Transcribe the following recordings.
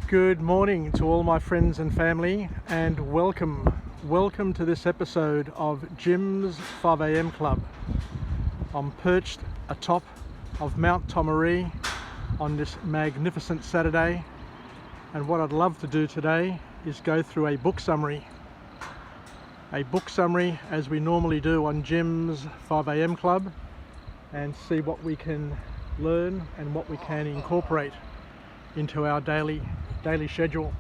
Good morning to all my friends and family, and welcome to this episode of Jim's 5 a.m. Club. I'm perched atop of Mount Tomaree on this magnificent Saturday, and what I'd love to do today is go through a book summary as we normally do on Jim's 5 a.m. Club, and see what we can learn and what we can incorporate into our daily schedule.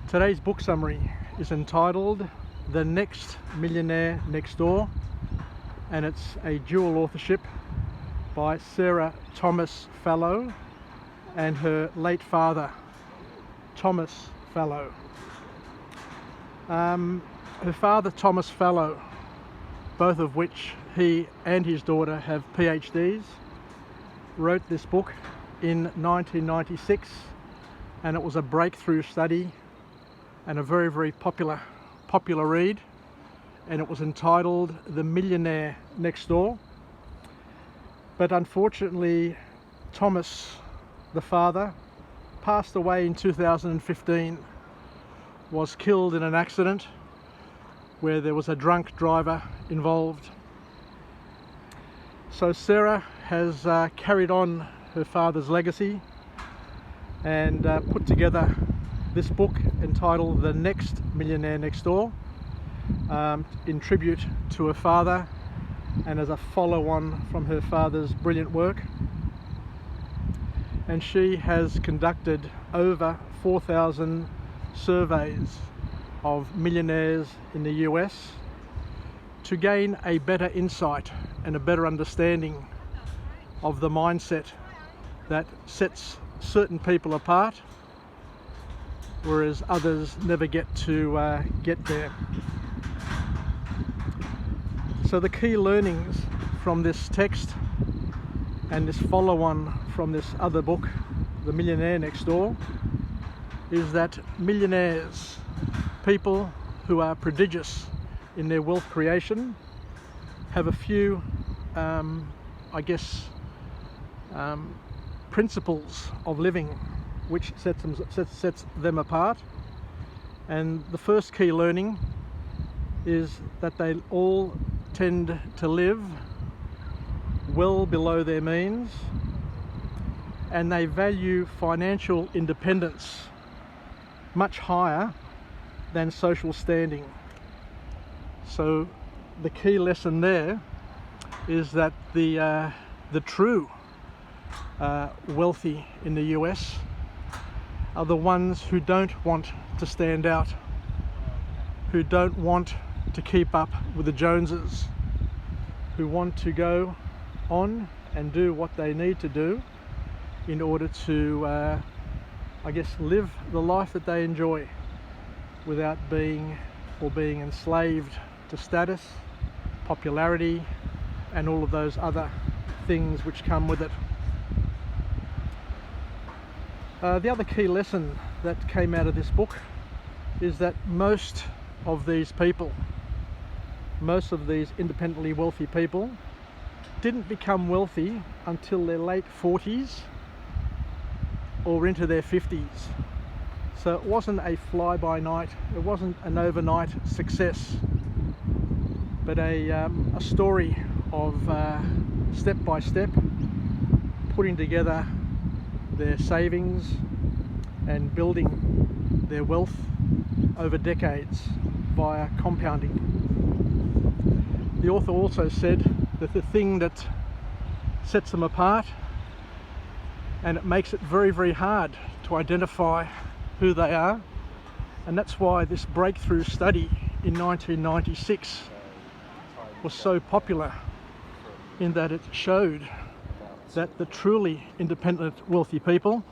Today's book summary is entitled The Next Millionaire Next Door, and it's a dual authorship by Sarah Thomas Fallaw and her late father, Thomas Fallaw. Her father, Thomas Fallaw, both of which he and his daughter have PhDs, wrote this book in 1996, and it was a breakthrough study and a very, very popular read, and it was entitled The Millionaire Next Door. But unfortunately, Thomas, the father, passed away in 2015, was killed in an accident where there was a drunk driver involved. So Sarah has carried on her father's legacy and put together this book entitled The Next Millionaire Next Door, in tribute to her father and as a follow-on from her father's brilliant work. And she has conducted over 4,000 surveys of millionaires in the US to gain a better insight and a better understanding of the mindset that sets certain people apart, whereas others never get to get there. So the key learnings from this text and this follow-on from this other book, The Millionaire Next Door, is that millionaires, people who are prodigious in their wealth creation, have a few principles of living which sets them apart. And the first key learning is that they all tend to live well below their means, and they value financial independence much higher than social standing. So the key lesson there is that the true wealthy in the US are the ones who don't want to stand out, who don't want to keep up with the Joneses, who want to go on and do what they need to do in order to live the life that they enjoy without being enslaved to status, popularity, and all of those other things which come with it. The other key lesson that came out of this book is that most of these independently wealthy people didn't become wealthy until their late 40s or into their 50s. So it wasn't a fly-by-night, it wasn't an overnight success, but a story of step by step putting together their savings and building their wealth over decades via compounding. The author also said that the thing that sets them apart, and it makes it very, very hard to identify who they are, and that's why this breakthrough study in 1996 was so popular, in that it showed that the truly independent wealthy people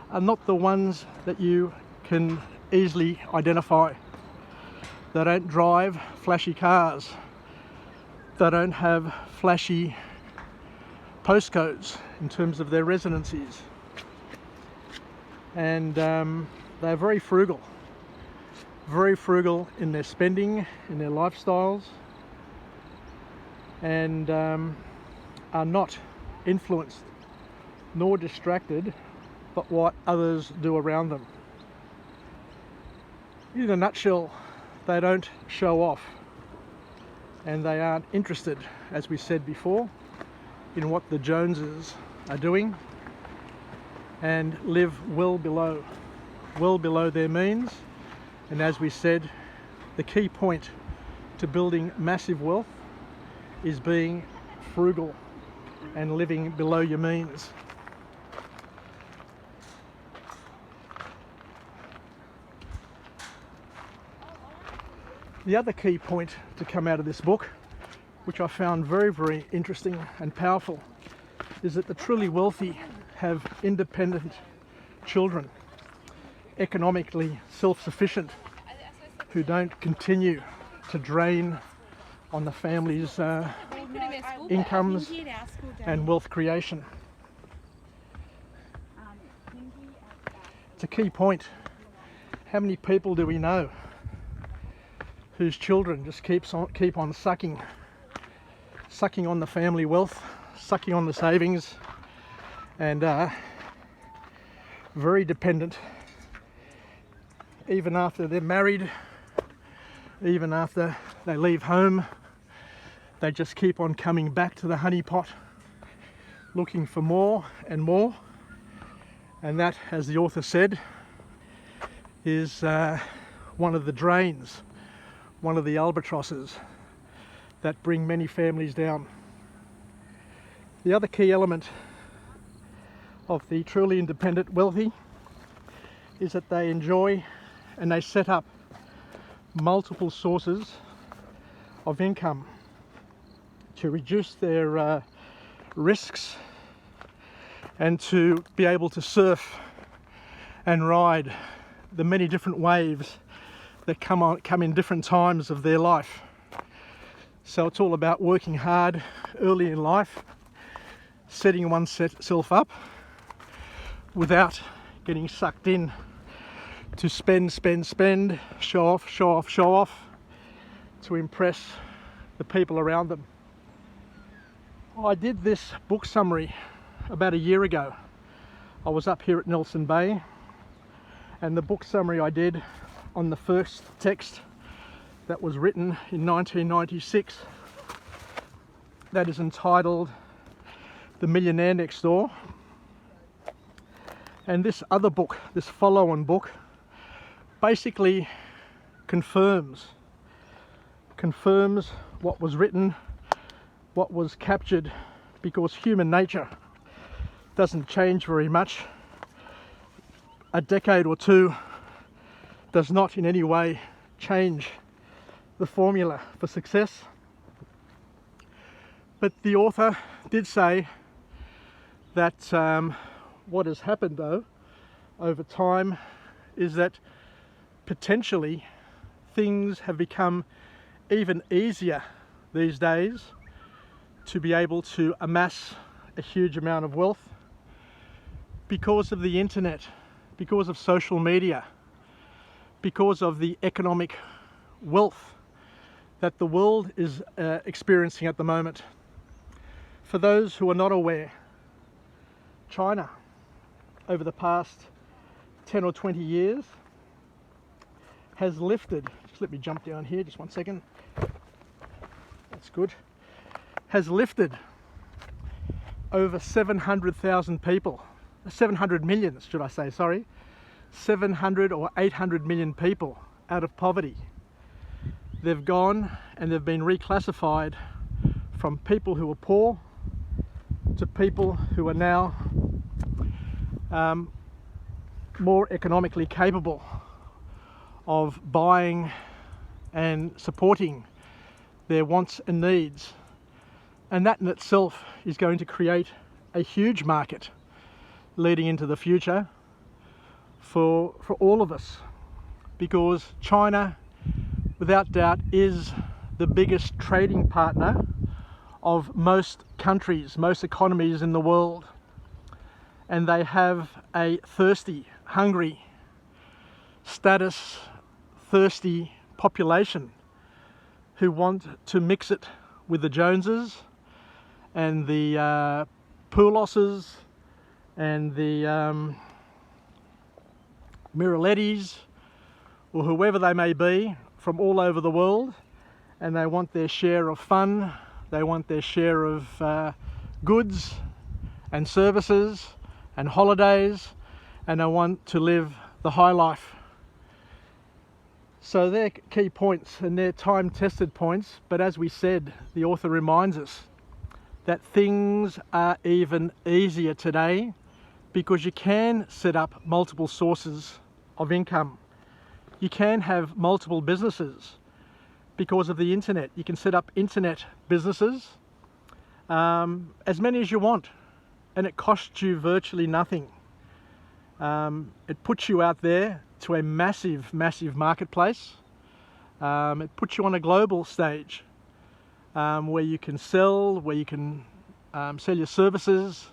are not the ones that you can easily identify. They don't drive flashy cars, they don't have flashy postcodes in terms of their residencies, and they're very frugal in their spending, in their lifestyles, and are not influenced nor distracted but what others do around them. In a nutshell, they don't show off, and they aren't interested, as we said before, in what the Joneses are doing, and live well below their means. And as we said, the key point to building massive wealth is being frugal and living below your means. The other key point to come out of this book, which I found very, very interesting and powerful, is that the truly wealthy have independent children, economically self-sufficient, who don't continue to drain on the family's incomes and wealth creation. It's a key point. How many people do we know whose children just keep on sucking on the family wealth, sucking on the savings, and very dependent even after they're married, even after they leave home. They just keep on coming back to the honeypot, looking for more and more. And that, as the author said, is one of the drains, one of the albatrosses that bring many families down. The other key element of the truly independent wealthy is that they enjoy and they set up multiple sources of income to reduce their risks and to be able to surf and ride the many different waves that come in different times of their life. So it's all about working hard early in life, setting oneself up without getting sucked in to spend, show off, to impress the people around them. I did this book summary about a year ago. I was up here at Nelson Bay, and the book summary I did on the first text that was written in 1996, that is entitled The Millionaire Next Door. And this other book, this follow-on book, basically confirms what was written, what was captured, because human nature doesn't change very much. A decade or two does not in any way change the formula for success. But the author did say that what has happened though over time is that potentially things have become even easier these days to be able to amass a huge amount of wealth because of the internet, because of social media, because of the economic wealth that the world is experiencing at the moment. For those who are not aware, China, over the past 10 or 20 years, has lifted, just let me jump down here, just one second, that's good, has lifted over 700,000 people, 700 million should I say, sorry, 700 or 800 million people out of poverty. They've gone and they've been reclassified from people who were poor to people who are now more economically capable of buying and supporting their wants and needs. And that in itself is going to create a huge market leading into the future for all of us, because China, without doubt, is the biggest trading partner of most countries, most economies in the world. And they have a thirsty, hungry, status thirsty population who want to mix it with the Joneses and the Poulos and the Miralettis, or whoever they may be from all over the world, and they want their share of fun, they want their share of goods and services and holidays, and they want to live the high life. So they're key points and they're time-tested points, but as we said, the author reminds us that things are even easier today because you can set up multiple sources of income. You can have multiple businesses because of the internet. You can set up internet businesses, as many as you want, and it costs you virtually nothing. It puts you out there to a massive marketplace. It puts you on a global stage where you can sell, sell your services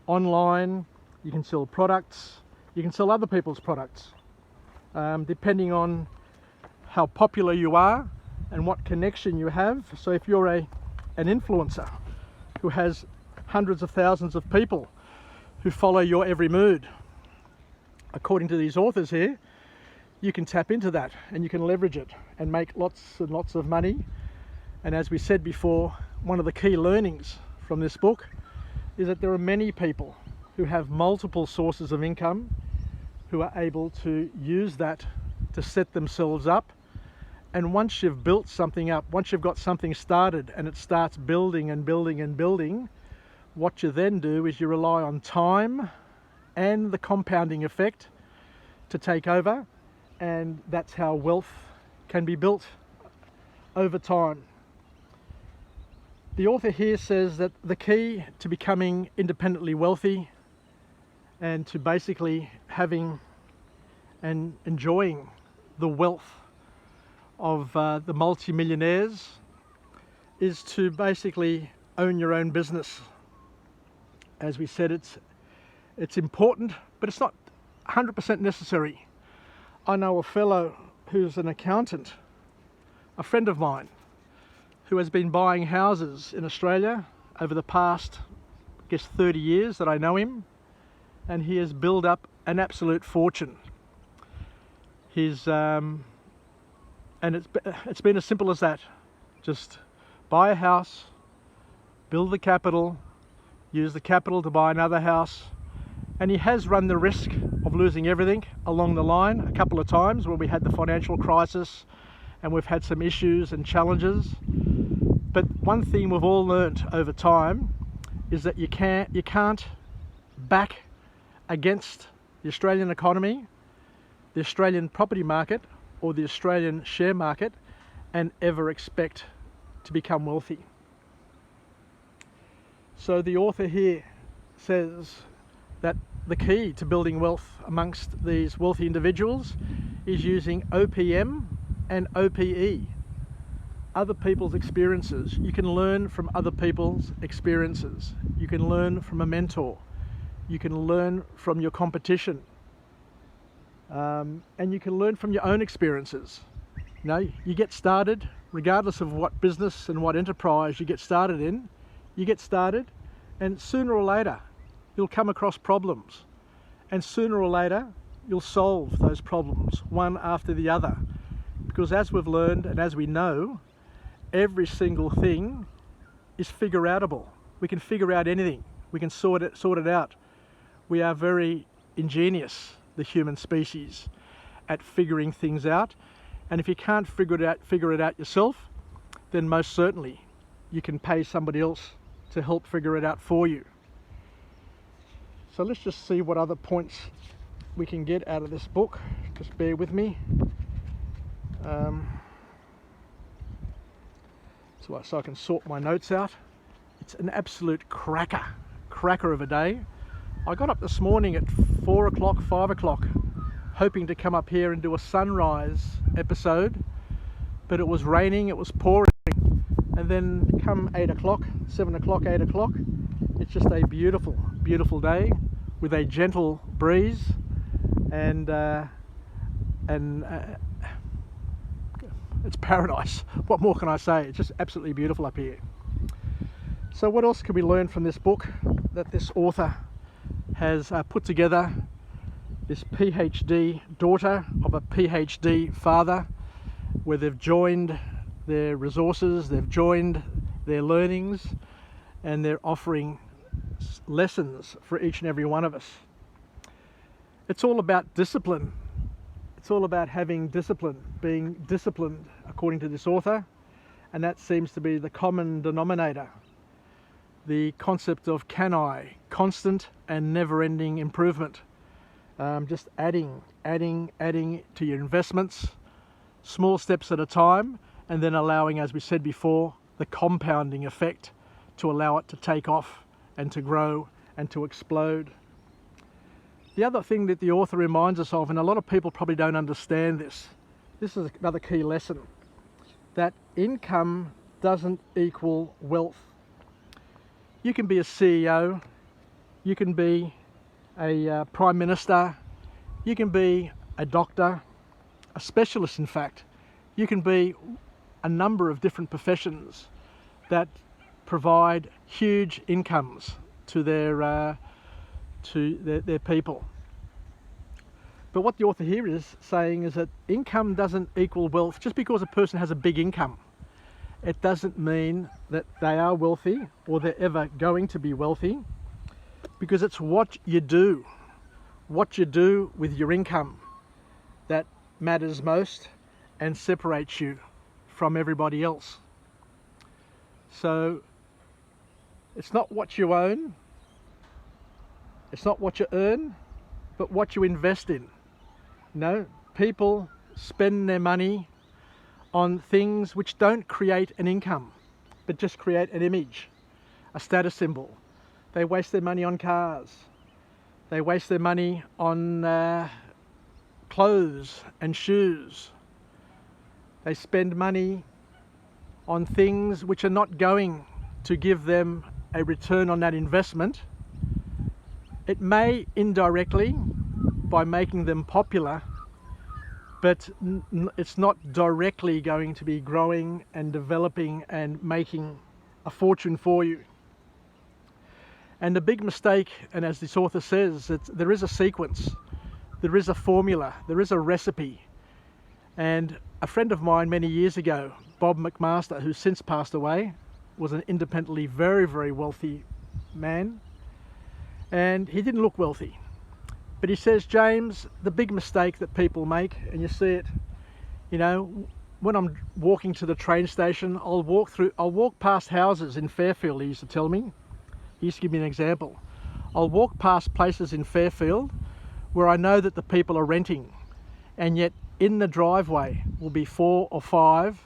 online, you can sell products, you can sell other people's products, depending on how popular you are and what connection you have. So if you're an influencer who has hundreds of thousands of people who follow your every mood, according to these authors here, you can tap into that and you can leverage it and make lots and lots of money. And as we said before, one of the key learnings from this book is that there are many people who have multiple sources of income who are able to use that to set themselves up. And once you've built something up, once you've got something started and it starts building and building and building, what you then do is you rely on time and the compounding effect to take over, and that's how wealth can be built over time. The author here says that the key to becoming independently wealthy and to basically having and enjoying the wealth of the multi-millionaires is to basically own your own business. As we said, it's important, but it's not 100% necessary. I know a fellow who's an accountant, a friend of mine, who has been buying houses in Australia over the past, I guess, 30 years that I know him, and he has built up an absolute fortune. And it's been as simple as that. Just buy a house, build the capital, use the capital to buy another house, and he has run the risk of losing everything along the line a couple of times when we had the financial crisis and we've had some issues and challenges. But one thing we've all learned over time is that you can't back against the Australian economy, the Australian property market, or the Australian share market and ever expect to become wealthy. So the author here says that the key to building wealth amongst these wealthy individuals is using OPM and OPE, other people's experiences. You can learn from other people's experiences. You can learn from a mentor. You can learn from your competition. And you can learn from your own experiences. You know, you get started, regardless of what business and what enterprise you get started in, you get started, and sooner or later you'll come across problems, and sooner or later you'll solve those problems one after the other, because as we've learned and as we know, every single thing is figure outable. We can figure out anything. We can sort it out. We are very ingenious, the human species, at figuring things out. And if you can't figure it out yourself, then most certainly you can pay somebody else to help figure it out for you. So let's just see what other points we can get out of this book. Just bear with me. So I can sort my notes out. It's an absolute cracker of a day. I got up this morning at 4 o'clock, 5 o'clock, hoping to come up here and do a sunrise episode, but it was raining, it was pouring, and then come 8 o'clock, 7 o'clock, 8 o'clock, it's just a beautiful day with a gentle breeze, and it's paradise. What more can I say? It's just absolutely beautiful up here. So what else can we learn from this book that this author has put together this PhD daughter of a PhD father, where they've joined their resources, they've joined their learnings, and they're offering lessons for each and every one of us. It's all about discipline. It's all about having discipline, being disciplined, according to this author, and that seems to be the common denominator. The concept of can I, constant and never-ending improvement. Just adding to your investments, small steps at a time, and then allowing, as we said before, the compounding effect to allow it to take off and to grow and to explode. The other thing that the author reminds us of, and a lot of people probably don't understand this is another key lesson, that income doesn't equal wealth. You can be a CEO, you can be a Prime Minister, you can be a doctor, a specialist in fact. You can be a number of different professions that provide huge incomes to their people. But what the author here is saying is that income doesn't equal wealth. Just because a person has a big income, it doesn't mean that they are wealthy or they're ever going to be wealthy, because it's what you do with your income that matters most and separates you from everybody else. So it's not what you own, it's not what you earn, but what you invest in. You know, people spend their money on things which don't create an income, but just create an image, a status symbol. They waste their money on cars. They waste their money on clothes and shoes. They spend money on things which are not going to give them a return on that investment. It may indirectly, by making them popular, but it's not directly going to be growing and developing and making a fortune for you. And the big mistake, and as this author says, there is a sequence, there is a formula, there is a recipe. And a friend of mine many years ago, Bob McMaster, who's since passed away, was an independently very, very wealthy man. And he didn't look wealthy. But he says, James, the big mistake that people make, and you see it, you know, when I'm walking to the train station, I'll walk past houses in Fairfield, he used to tell me. He used to give me an example. I'll walk past places in Fairfield where I know that the people are renting, and yet in the driveway will be 4 or 5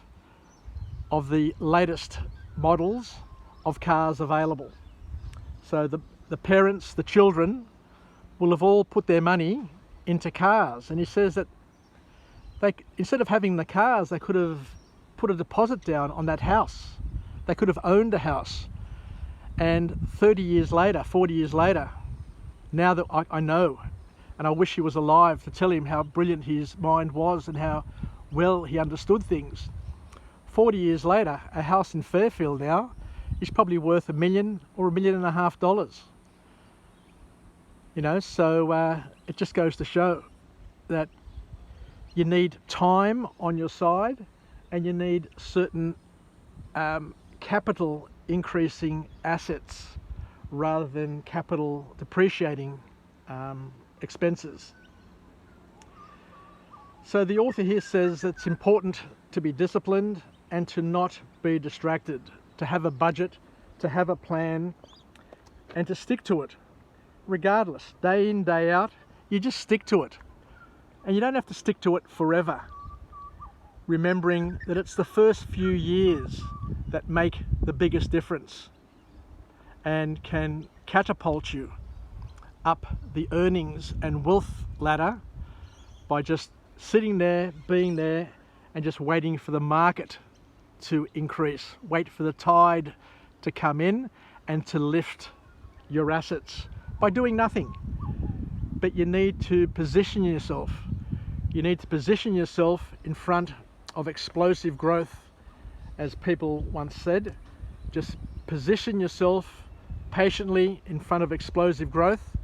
of the latest models of cars available. So the parents, the children, will have all put their money into cars. And he says that instead of having the cars, they could have put a deposit down on that house. They could have owned a house. And 30 years later, 40 years later, now that I know, and I wish he was alive to tell him how brilliant his mind was and how well he understood things. 40 years later, a house in Fairfield now is probably worth $1 million or $1.5 million. You know, so it just goes to show that you need time on your side, and you need certain capital increasing assets rather than capital depreciating expenses. So the author here says it's important to be disciplined and to not be distracted, to have a budget, to have a plan, and to stick to it. Regardless, day in, day out, you just stick to it. And you don't have to stick to it forever. Remembering that it's the first few years that make the biggest difference and can catapult you up the earnings and wealth ladder by just sitting there, being there, and just waiting for the market to increase. Wait for the tide to come in and to lift your assets by doing nothing. But you need to position yourself. You need to position yourself in front of explosive growth. As people once said, just position yourself patiently in front of explosive growth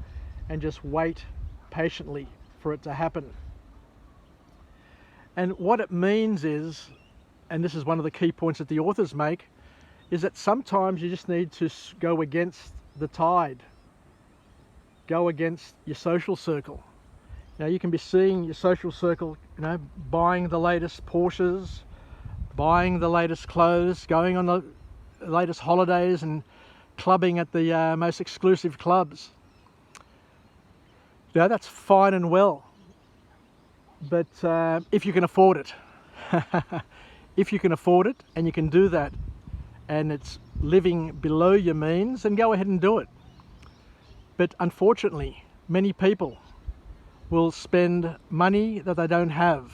and just wait patiently for it to happen. And what it means is, and this is one of the key points that the authors make, is that sometimes you just need to go against the tide, go against your social circle. You know, you can be seeing your social circle, you know, buying the latest Porsches, buying the latest clothes, going on the latest holidays and clubbing at the most exclusive clubs. You know, that's fine and well, but if you can afford it, if you can afford it and you can do that, and it's living below your means, then go ahead and do it. But unfortunately, many people will spend money that they don't have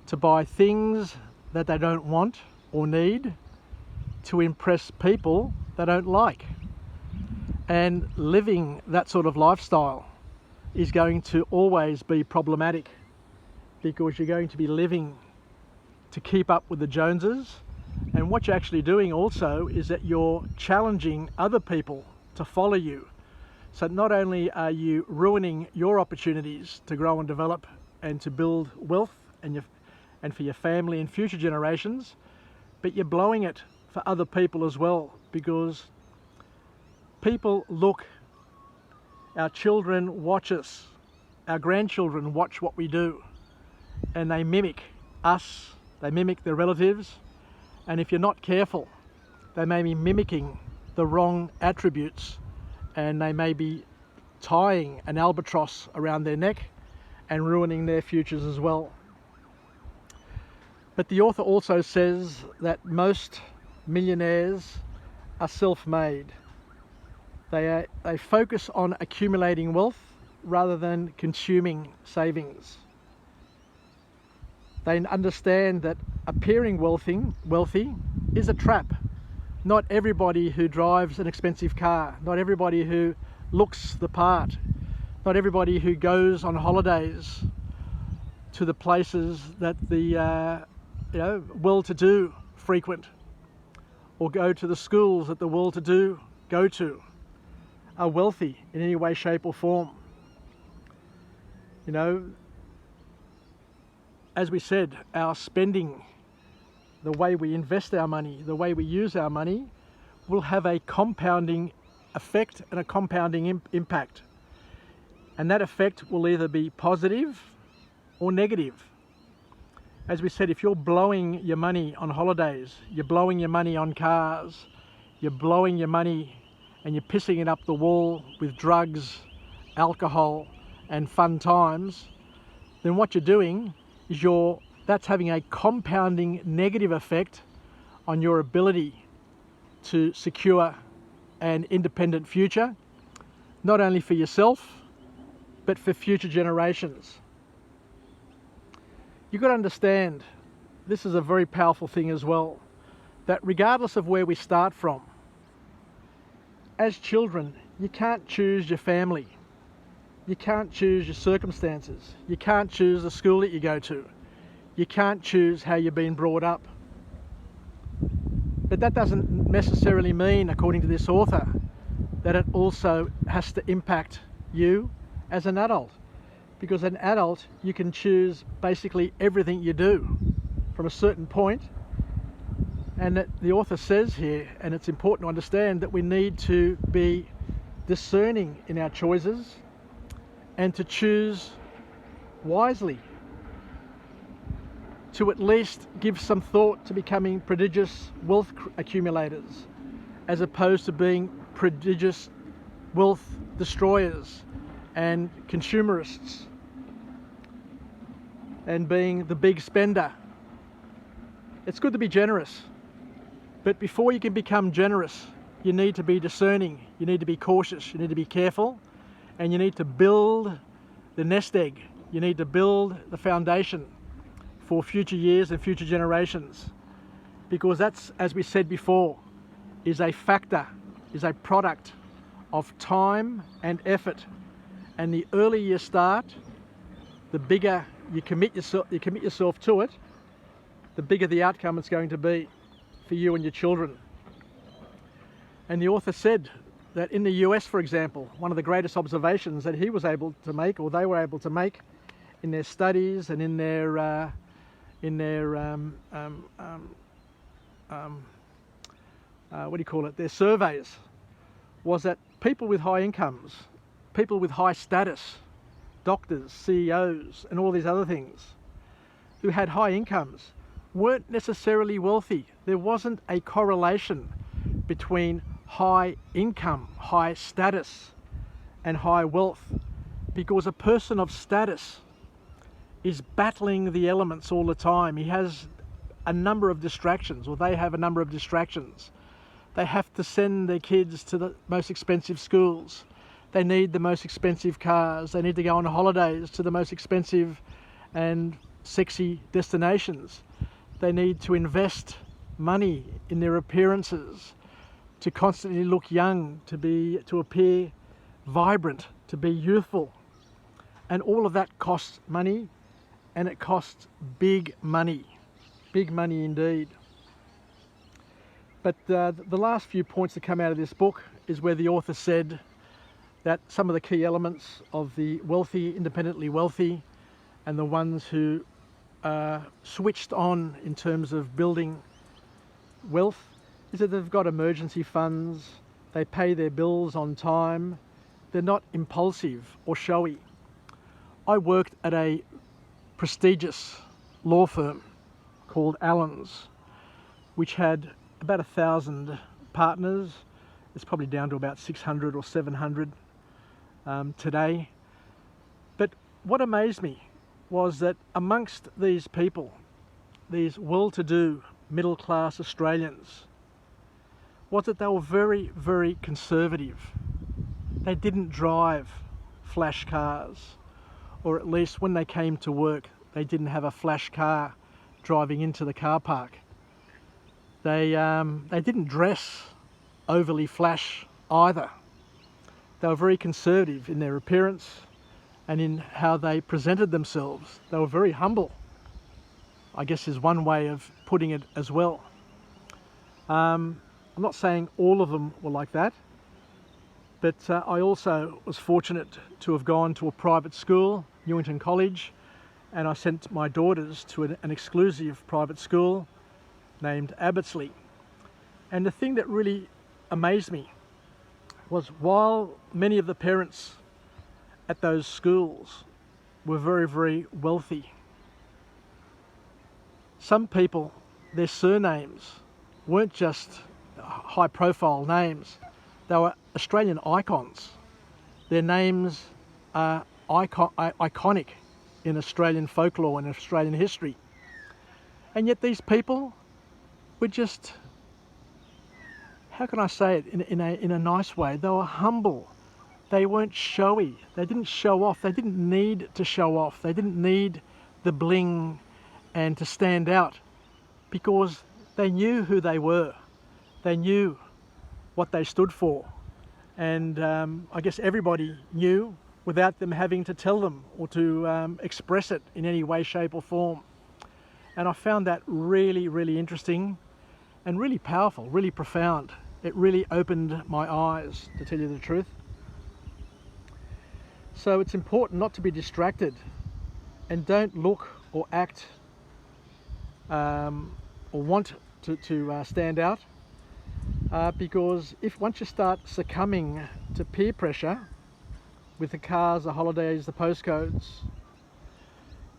to buy things that they don't want or need, to impress people they don't like. And living that sort of lifestyle is going to always be problematic, because you're going to be living to keep up with the Joneses. And what you're actually doing also is that you're challenging other people to follow you. So not only are you ruining your opportunities to grow and develop and to build wealth and for your family and future generations, but you're blowing it for other people as well, because people look, our children watch us, our grandchildren watch what we do, and they mimic us, they mimic their relatives, and if you're not careful, they may be mimicking the wrong attributes, and they may be tying an albatross around their neck and ruining their futures as well. But the author also says that most millionaires are self-made. They focus on accumulating wealth rather than consuming savings. They understand that appearing wealthy is a trap. Not everybody who drives an expensive car, not everybody who looks the part, not everybody who goes on holidays to the places that the well-to-do frequent, or go to the schools that the well-to-do go to, are wealthy in any way, shape or form. You know, as we said, our spending, the way we invest our money, the way we use our money, will have a compounding effect and a compounding impact. And that effect will either be positive or negative. As we said, if you're blowing your money on holidays, you're blowing your money on cars, you're blowing your money and you're pissing it up the wall with drugs, alcohol and fun times, then what you're doing is that's having a compounding negative effect on your ability to secure an independent future, not only for yourself, but for future generations. You've got to understand, this is a very powerful thing as well, that regardless of where we start from, as children, you can't choose your family. You can't choose your circumstances. You can't choose the school that you go to. You can't choose how you've been brought up. But that doesn't necessarily mean, according to this author, that it also has to impact you as an adult. Because as an adult, you can choose basically everything you do from a certain point. And that the author says here, and it's important to understand, that we need to be discerning in our choices and to choose wisely, to at least give some thought to becoming prodigious wealth accumulators, as opposed to being prodigious wealth destroyers and consumerists and being the big spender. It's good to be generous, but before you can become generous, you need to be discerning, you need to be cautious, you need to be careful, and you need to build the nest egg. You need to build the foundation for future years and future generations, because that's, as we said before, is a factor, is a product of time and effort. And the earlier you start, the bigger you commit yourself to it, the bigger the outcome it's going to be for you and your children. And the author said that in the US, for example, one of the greatest observations that he was able to make, or they were able to make, in their studies and in their their surveys, was that people with high incomes, people with high status, doctors, CEOs, and all these other things, who had high incomes, weren't necessarily wealthy. There wasn't a correlation between high income, high status, and high wealth, because a person of status is battling the elements all the time. He has a number of distractions, or they have a number of distractions. They have to send their kids to the most expensive schools. They need the most expensive cars. They need to go on holidays to the most expensive and sexy destinations. They need to invest money in their appearances, to constantly look young, to appear vibrant, to be youthful. And all of that costs money, and it costs big money indeed. But the last few points that come out of this book is where the author said that some of the key elements of the wealthy, independently wealthy, and the ones who switched on in terms of building wealth, is that they've got emergency funds, they pay their bills on time, they're not impulsive or showy. I worked at a prestigious law firm called Allen's, which had about 1,000 partners. It's probably down to about 600 or 700 today. But what amazed me was that amongst these people, these well-to-do middle-class Australians, was that they were very, very conservative. They didn't drive flash cars, or at least when they came to work, they didn't have a flash car driving into the car park. They didn't dress overly flash either. They were very conservative in their appearance and in how they presented themselves. They were very humble, I guess is one way of putting it as well. I'm not saying all of them were like that, but I also was fortunate to have gone to a private school, Newington College, and I sent my daughters to an exclusive private school named Abbottsley. And the thing that really amazed me was, while many of the parents at those schools were very, very wealthy, some people, their surnames weren't just high profile names, they were Australian icons. Their names are iconic in Australian folklore and Australian history. And yet these people were just, how can I say it in a nice way, they were humble. They weren't showy. They didn't show off. They didn't need to show off. They didn't need the bling and to stand out, because they knew who they were. They knew what they stood for. And I guess everybody knew without them having to tell them or to express it in any way, shape or form. And I found that really, really interesting and really powerful, really profound. It really opened my eyes, to tell you the truth. So it's important not to be distracted, and don't look or act or want to stand out, because once you start succumbing to peer pressure with the cars, the holidays, the postcodes,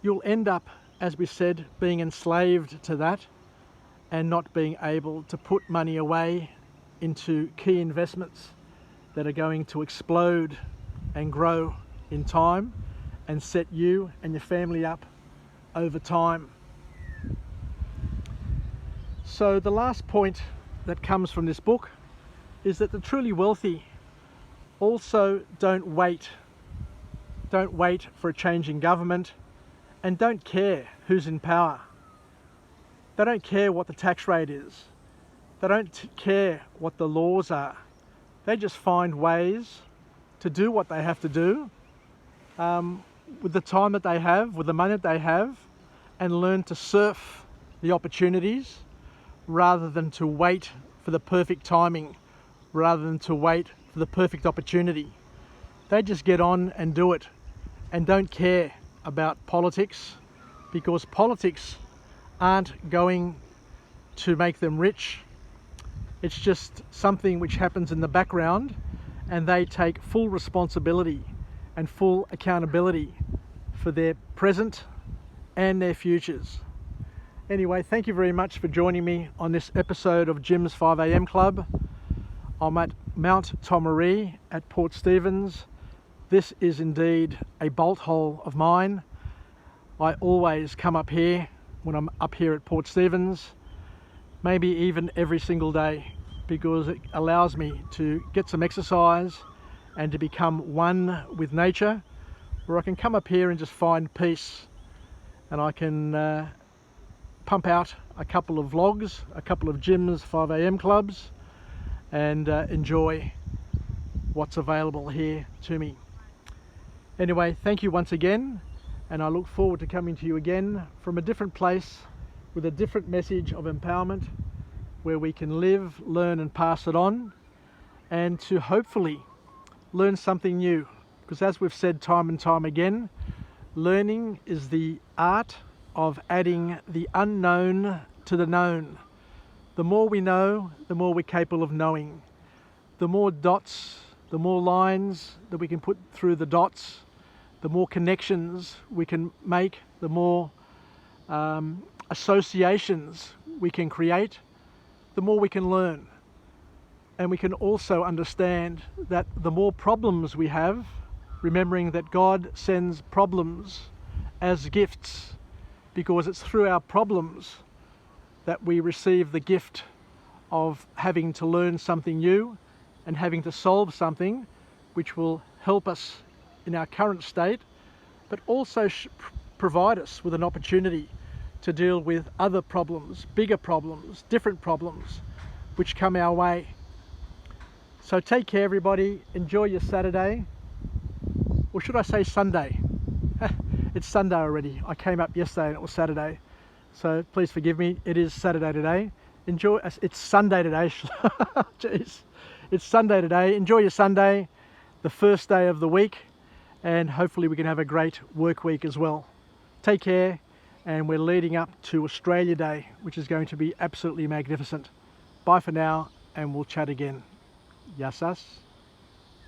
you'll end up, as we said, being enslaved to that and not being able to put money away into key investments that are going to explode and grow in time and set you and your family up over time. So the last point that comes from this book is that the truly wealthy also don't wait for a change in government, and don't care who's in power. They don't care what the tax rate is. They don't care what the laws are. They just find ways to do what they have to do with the time that they have, with the money that they have, and learn to surf the opportunities rather than to wait for the perfect timing, rather than to wait for the perfect opportunity. They just get on and do it and don't care about politics, because politics aren't going to make them rich. It's just something which happens in the background, and they take full responsibility and full accountability for their present and their futures. Anyway, thank you very much for joining me on this episode of Jim's 5am Club. I'm at Mount Tomaree at Port Stephens. This is indeed a bolt hole of mine. I always come up here when I'm up here at Port Stephens, maybe even every single day, because it allows me to get some exercise and to become one with nature, where I can come up here and just find peace, and I can pump out a couple of vlogs, a couple of Jim's 5am clubs, and enjoy what's available here to me. Anyway, thank you once again, and I look forward to coming to you again from a different place with a different message of empowerment, where we can live, learn and pass it on, and to hopefully learn something new. Because as we've said time and time again, learning is the art of adding the unknown to the known. The more we know, the more we're capable of knowing. The more dots, the more lines that we can put through the dots, the more connections we can make, the more associations we can create, the more we can learn. And we can also understand that the more problems we have, remembering that God sends problems as gifts, because it's through our problems that we receive the gift of having to learn something new and having to solve something which will help us in our current state, but also provide us with an opportunity to deal with other problems, bigger problems, different problems which come our way. So take care everybody, enjoy your Saturday, or should I say Sunday? It's Sunday already. I came up yesterday and it was Saturday, so please forgive me, it is Saturday today. Enjoy, it's Sunday today, jeez. It's Sunday today, enjoy your Sunday, the first day of the week, and hopefully we can have a great work week as well. Take care, and we're leading up to Australia Day, which is going to be absolutely magnificent. Bye for now, and we'll chat again. Yassas.